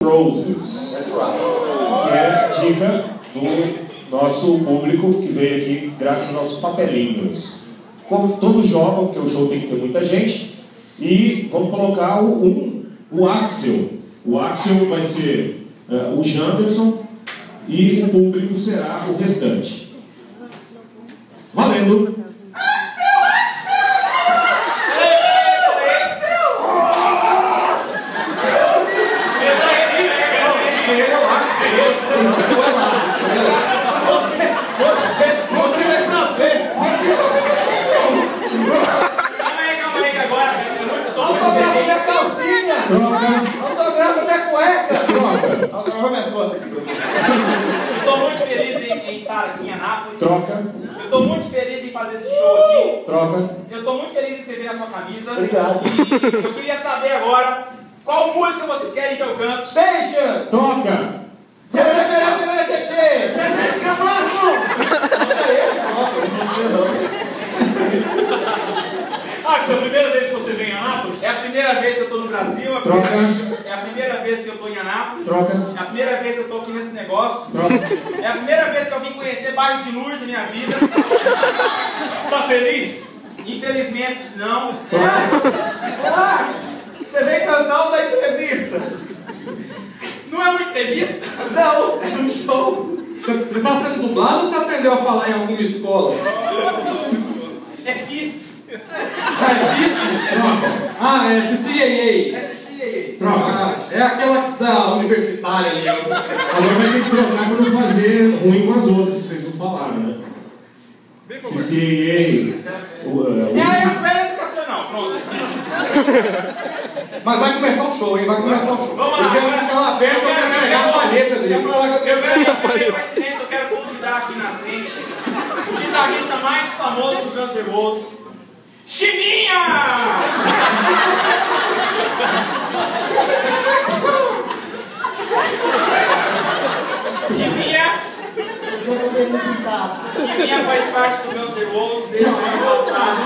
Roses. That's right. Que é dica do nosso público que veio aqui graças aos papelinhos. Como todos jogam, porque o show tem que ter muita gente, e vamos colocar o Axel. O Axel vai ser o Janderson e o público será o restante. Valendo! Autógrafo da cueca! Troca! Autógrafo minhas costas aqui. Eu tô muito feliz em estar aqui em Anápolis. Troca! Eu tô muito feliz em fazer esse show aqui. Troca! Eu tô muito feliz em escrever na sua camisa. Obrigado. E eu queria saber agora qual música vocês querem que eu cante. Beijos! Troca! Zezé de Camargo! Axel, é a primeira vez que você vem em Anápolis? É a primeira vez que eu tô no Brasil. Troca! É a primeira vez que eu tô em Anápolis. Troca! É a primeira vez que eu tô aqui nesse negócio. Troca! É a primeira vez que eu vim conhecer bairro de Lourdes na minha vida. Tá feliz? Infelizmente, não. Max, você vem cantar ou dar entrevista? Não é uma entrevista? Não, é um show. Você está sendo dublado ou você aprendeu a falar em alguma escola? É FISC. Ah, é difícil? Troca! Ah, é CCAA. É CCAA. Troca! Ah, é aquela da universitária ali. Agora vai ter que trocar para não fazer ruim com as outras, vocês não falaram, né? CCAA. É a escola educacional, pronto. Mas vai começar o show, hein? Vai começar o show. Vamos lá. Eu quero ficar lá perto, eu quero pegar a palheta dele. Eu faz silêncio, eu quero convidar aqui na frente o guitarrista mais famoso do Guns N' Roses, Chiminha! Chiminha faz parte do Guns N' Roses desde o ano passado.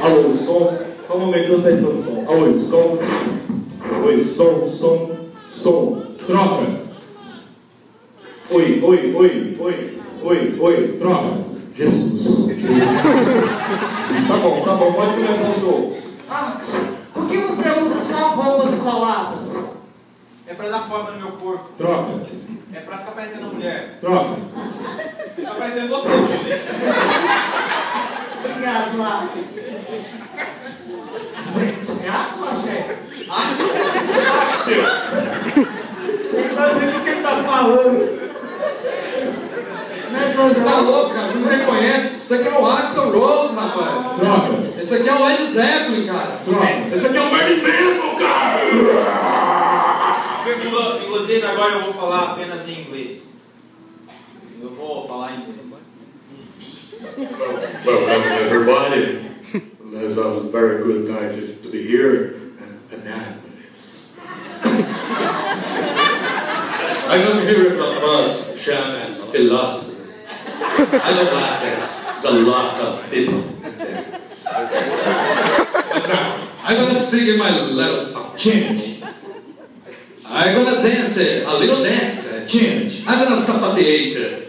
Alô, som. Só um momento, eu tô testando o som. Alô, som. Oi, som. Troca! Oi. Troca! Jesus. Tá bom, pode começar o show. Por que você usa só roupas coladas? É pra dar forma no meu corpo. Troca! É pra ficar parecendo uma mulher. Troca! Fica parecendo você, Julia. Obrigado, Max. Gente, gato ou axé? Axel! Você tá dizendo o que ele tá falando? Tá louco, cara? Você não reconhece? Isso aqui é o Axl Rose, rapaz. Troca! Esse aqui é o Led Zeppelin, cara. Troca! Esse aqui é o Marilyn Manson, cara. Inclusive, agora eu vou falar apenas em inglês. Eu vou falar em inglês. Well, everybody, it's a very good time to be here in Annapolis. I come here from Buzz, Shaman, philosopher. I don't like that. There's a lot of people there. But now, I'm gonna sing in my little song. Change! I'm gonna dance a little dance. Change! I'm gonna sapateate.